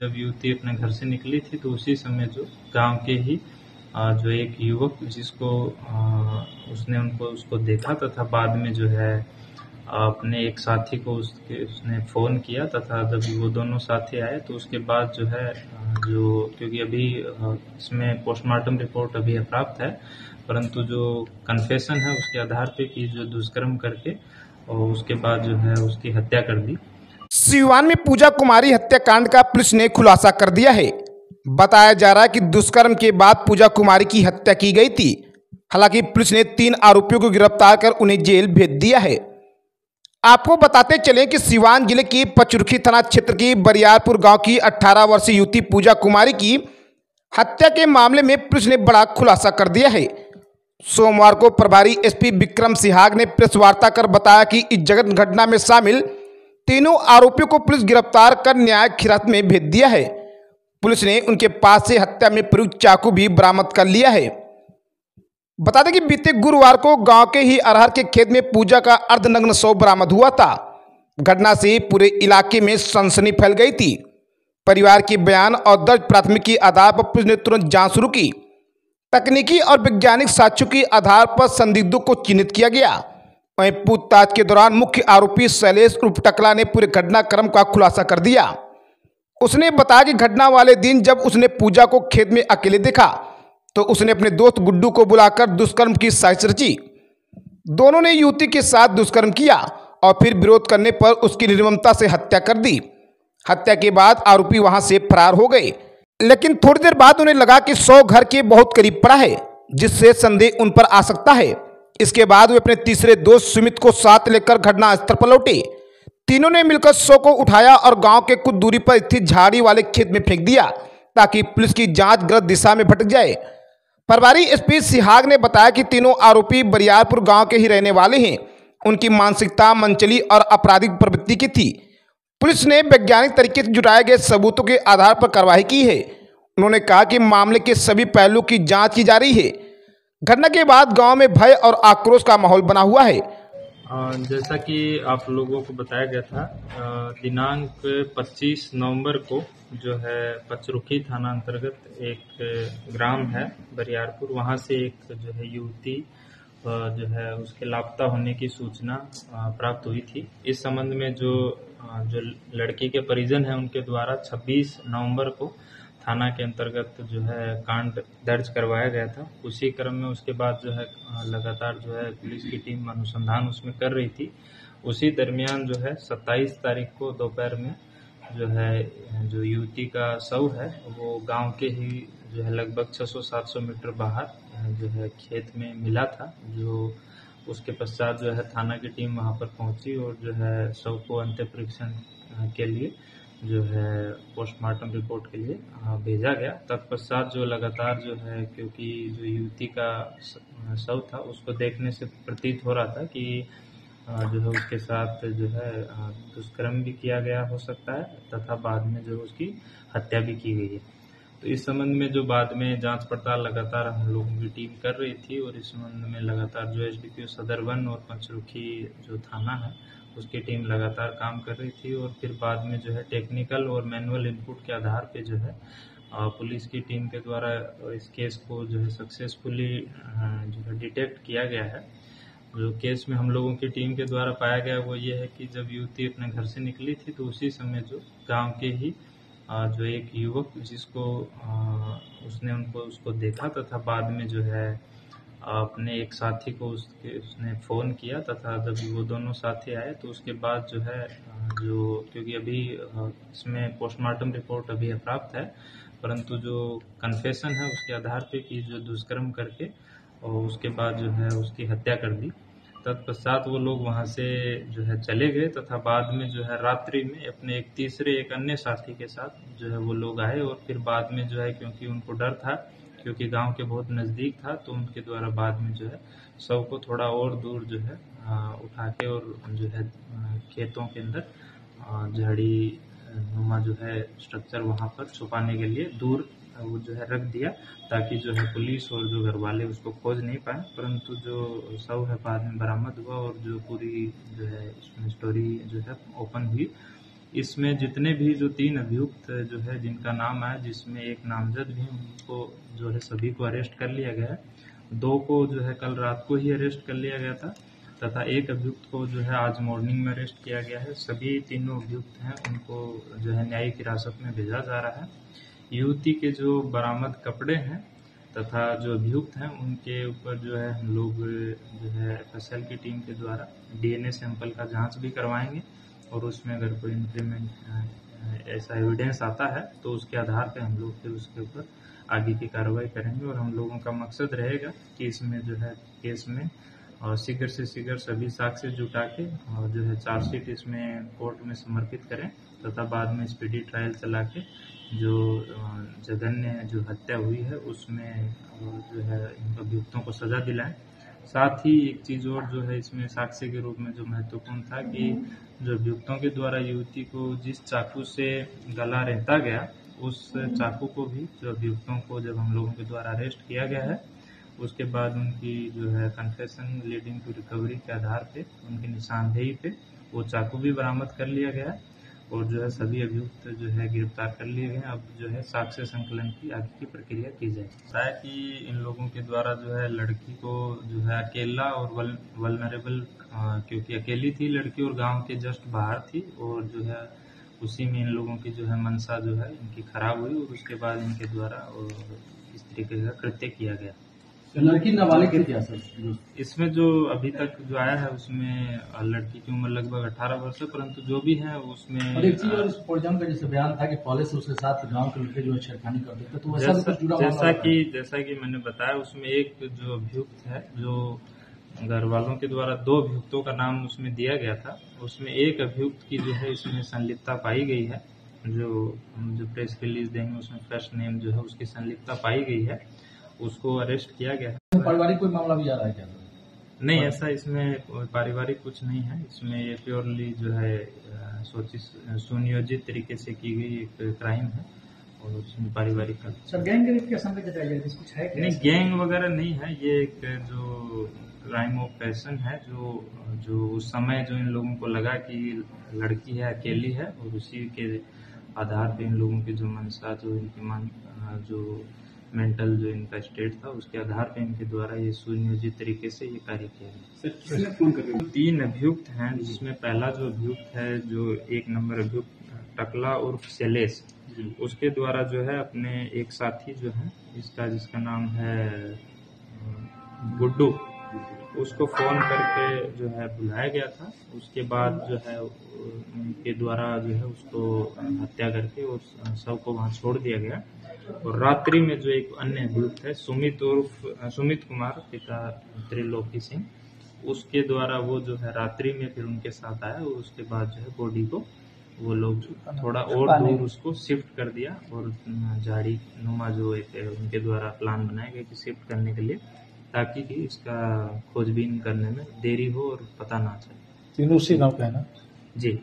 जब युवती अपने घर से निकली थी तो उसी समय जो गांव के ही जो एक युवक जिसको उसने उसको देखा तथा बाद में जो है अपने एक साथी को उसने फ़ोन किया तथा जब वो दोनों साथी आए तो उसके बाद जो है जो क्योंकि अभी इसमें पोस्टमार्टम रिपोर्ट अभी प्राप्त है, परंतु जो कन्फेशन है उसके आधार पे कि जो दुष्कर्म करके और उसके बाद जो है उसकी हत्या कर दी। सिवान में पूजा कुमारी हत्याकांड का पुलिस ने खुलासा कर दिया है। बताया जा रहा है कि दुष्कर्म के बाद पूजा कुमारी की हत्या की गई थी। हालांकि पुलिस ने 3 आरोपियों को गिरफ्तार कर उन्हें जेल भेज दिया है। आपको बताते चलें कि सिवान जिले की पचरुखी थाना क्षेत्र की बरियारपुर गांव की 18 वर्षीय युवती पूजा कुमारी की हत्या के मामले में पुलिस ने बड़ा खुलासा कर दिया है। सोमवार को प्रभारी एसपी विक्रम सिहाग ने प्रेस वार्ता कर बताया कि इस जघन्य घटना में शामिल तीनों आरोपियों को पुलिस गिरफ्तार कर न्यायिक हिरासत में भेज दिया है। पुलिस ने उनके पास से हत्या में प्रयुक्त चाकू भी बरामद कर लिया है। बता दें कि बीते गुरुवार को गांव के ही अरहर के खेत में पूजा का अर्धनग्न शव बरामद हुआ था। घटना से पूरे इलाके में सनसनी फैल गई थी। परिवार के बयान और दर्ज प्राथमिकी आधार पर पुलिस ने तुरंत जांच शुरू की। तकनीकी और वैज्ञानिक साक्ष्यों के आधार पर संदिग्धों को चिन्हित किया गया। वहीं पूछताछ के दौरान मुख्य आरोपी शैलेश उर्फ टकला ने पूरे घटनाक्रम का खुलासा कर दिया। उसने बताया कि घटना वाले दिन जब उसने पूजा को खेत में अकेले देखा तो उसने अपने दोस्त गुड्डू को बुलाकर दुष्कर्म की साजिश रची। दोनों ने युवती के साथ दुष्कर्म किया और फिर विरोध करने पर उसकी निर्ममता से हत्या कर दी। हत्या के बाद आरोपी वहां से फरार हो गए, लेकिन थोड़ी देर बाद उन्हें लगा कि शव घर के बहुत करीब पड़ा है, जिससे संदेह उन पर आ सकता है। इसके बाद वे अपने तीसरे दोस्त सुमित को साथ लेकर घटनास्थल पर लौटे। तीनों ने मिलकर शव को उठाया और गांव के कुछ दूरी पर स्थित झाड़ी वाले खेत में फेंक दिया ताकि पुलिस की जांच गलत दिशा में भटक जाए। प्रभारी एसपी सिहाग ने बताया कि तीनों आरोपी बरियारपुर गांव के ही रहने वाले हैं। उनकी मानसिकता मनचली और आपराधिक प्रवृत्ति की थी। पुलिस ने वैज्ञानिक तरीके से जुटाए गए सबूतों के आधार पर कार्रवाई की है। उन्होंने कहा कि मामले के सभी पहलुओं की जांच की जा रही है। घटना के बाद गांव में भय और आक्रोश का माहौल बना हुआ है। जैसा कि आप लोगों को बताया गया था, दिनांक 25 नवंबर को जो है पचरुखी थाना अंतर्गत एक ग्राम है बरियारपुर, वहां से एक जो है युवती जो है उसके लापता होने की सूचना प्राप्त हुई थी। इस संबंध में जो लड़की के परिजन हैं उनके द्वारा 26 नवंबर को थाना के अंतर्गत जो है कांड दर्ज करवाया गया था। उसी क्रम में उसके बाद जो है लगातार जो है पुलिस की टीम अनुसंधान उसमें कर रही थी। उसी दरमियान जो है 27 तारीख को दोपहर में जो है जो युवती का शव है वो गांव के ही जो है लगभग 600-700 मीटर बाहर जो है खेत में मिला था। जो उसके पश्चात जो है थाना की टीम वहां पर पहुंची और जो है शव को अंत्य परीक्षण के लिए जो है पोस्टमार्टम रिपोर्ट के लिए भेजा गया। तत्पश्चात जो लगातार जो है क्योंकि जो युवती का शव था उसको देखने से प्रतीत हो रहा था कि जो है उसके साथ जो है दुष्कर्म भी किया गया हो सकता है तथा बाद में जो उसकी हत्या भी की गई है। तो इस संबंध में जो बाद में जांच पड़ताल लगातार हम लोगों की टीम कर रही थी और इस संबंध में लगातार जो एसडीपीओ सदर वन और पचरुखी जो थाना है उसकी टीम लगातार काम कर रही थी। और फिर बाद में जो है टेक्निकल और मैनुअल इनपुट के आधार पे जो है पुलिस की टीम के द्वारा इस केस को जो है सक्सेसफुली जो है डिटेक्ट किया गया है। जो केस में हम लोगों की टीम के द्वारा पाया गया वो ये है कि जब युवती अपने घर से निकली थी तो उसी समय जो गांव के ही जो एक युवक जिसको उसने उसको देखा तथा बाद में जो है अपने एक साथी को उसने फ़ोन किया तथा जब वो दोनों साथी आए तो उसके बाद जो है जो क्योंकि अभी इसमें पोस्टमार्टम रिपोर्ट अभी प्राप्त है, परंतु जो कन्फेशन है उसके आधार पे कि जो दुष्कर्म करके और उसके बाद जो है उसकी हत्या कर दी। तत्पश्चात वो लोग वहां से जो है चले गए तथा बाद में जो है रात्रि में अपने एक अन्य साथी के साथ जो है वो लोग आए और फिर बाद में जो है क्योंकि उनको डर था क्योंकि गांव के बहुत नज़दीक था तो उनके द्वारा बाद में जो है शव को थोड़ा और दूर जो है उठा के और जो है खेतों के अंदर झाड़ी नुमा जो है स्ट्रक्चर वहां पर छुपाने के लिए दूर वो जो है रख दिया ताकि जो है पुलिस और जो घर वाले उसको खोज नहीं पाए। परंतु जो शव है बाद में बरामद हुआ और जो पूरी जो है इसमें स्टोरी जो है ओपन हुई इसमें जितने भी जो 3 अभियुक्त जो है जिनका नाम आया, जिसमें एक नामजद भी, उनको जो है सभी को अरेस्ट कर लिया गया है। 2 को जो है कल रात को ही अरेस्ट कर लिया गया था तथा एक अभियुक्त को जो है आज मॉर्निंग में अरेस्ट किया गया है। सभी तीनों अभियुक्त हैं उनको जो है न्यायिक हिरासत में भेजा जा रहा है। युवती के जो बरामद कपड़े हैं तथा जो अभियुक्त हैं उनके ऊपर जो है हम लोग जो है FSL की टीम के द्वारा DNA सैंपल का जांच भी करवाएंगे और उसमें अगर कोई इंक्रीमेंट ऐसा एविडेंस आता है तो उसके आधार पर हम लोग फिर उसके ऊपर आगे की कार्रवाई करेंगे। और हम लोगों का मकसद रहेगा कि इसमें जो है केस में और शीघ्र से शीघ्र सभी साक्ष्य जुटा के और जो है चार्जशीट इसमें कोर्ट में समर्पित करें तथा बाद में स्पीडी ट्रायल चला के जो जघन्य जो हत्या हुई है उसमें जो है इन अभियुक्तों को सजा दिलाएं। साथ ही एक चीज़ और जो है इसमें साक्ष्य के रूप में जो महत्वपूर्ण था कि जो अभियुक्तों के द्वारा युवती को जिस चाकू से गला रहता गया, उस चाकू को भी जो अभियुक्तों को जब हम लोगों के द्वारा अरेस्ट किया गया है उसके बाद उनकी जो है कन्फेशन लीडिंग टू रिकवरी के आधार पे उनकी निशानदेही पे वो चाकू भी बरामद कर लिया गया और जो है सभी अभियुक्त जो है गिरफ्तार कर लिए गए। अब जो है साक्ष्य संकलन की आगे की प्रक्रिया की जाएगी। बताया कि इन लोगों के द्वारा जो है लड़की को जो है अकेला और वल्नरेबल, क्योंकि अकेली थी लड़की और गांव के जस्ट बाहर थी और जो है उसी में इन लोगों की जो है मनसा जो है इनकी खराब हुई और उसके बाद इनके द्वारा इस तरीके का कृत्य किया गया। तो लड़की नाबालिग थी सर? इसमें जो अभी तक जो आया है उसमें लड़की की उम्र लगभग 18 वर्ष है, परंतु जो भी है उसमें और एक चीज और इस प्रोग्राम का जैसे बयान था कि पहले से उसके साथ गांव के लड़के जो छेड़खानी करते थे, तो वैसा कुछ जुड़ा जैसा कि मैंने बताया उसमें एक जो अभियुक्त है, जो घर वालों के द्वारा 2 अभियुक्तों का नाम उसमें दिया गया था, उसमें एक अभियुक्त की जो है इसमें संलिप्तता पाई गई है। जो प्रेस रिलीज देंगे उसमें फर्स्ट नेम जो है उसकी संलिप्तता पाई गई है, उसको अरेस्ट किया गया है। पारिवारिक कोई मामला भी आ रहा है क्या? नहीं, ऐसा इसमें पारिवारिक कुछ नहीं है। इसमें ये प्योरली जो है सुनियोजित तरीके से की गई एक क्राइम है और उसमें पारिवारिक का सर गैंग रेप के संबंध में बताइए कुछ है क्या? नहीं, गैंग वगैरह नहीं है। ये एक जो क्राइम ऑफ पैशन है जो उस समय जो इन लोगों को लगा कि लड़की है, अकेली है और उसी के आधार पे इन लोगों की जो मनसा जो इनकी जो मेंटल जो इनका स्टेट था उसके आधार पे इनके द्वारा ये सुनियोजित तरीके से ये कार्य किया गया। 3 अभियुक्त हैं, जिसमें पहला जो अभियुक्त है जो 1 नंबर अभियुक्त टकला उर्फ शैलेश, उसके द्वारा जो है अपने एक साथी जो है जिसका नाम है गुड्डू, उसको फोन करके जो है बुलाया गया था। उसके बाद जो है उनके द्वारा जो है उसको हत्या करके और शव को वहां छोड़ दिया गया। और रात्रि में जो एक अन्य अभियुक्त है सुमित कुमार पिता त्रिलोकी सिंह, उसके द्वारा वो जो है रात्रि में फिर उनके साथ आया और उसके बाद जो है बॉडी को वो लोग थोड़ा और दूर उसको शिफ्ट कर दिया और झाड़ी नुमा जो एक उनके द्वारा प्लान बनाया गया कि शिफ्ट करने के लिए, ताकि कि इसका खोजबीन करने में देरी हो और पता ना चले। तीनों उसी गांव का है ना? जी।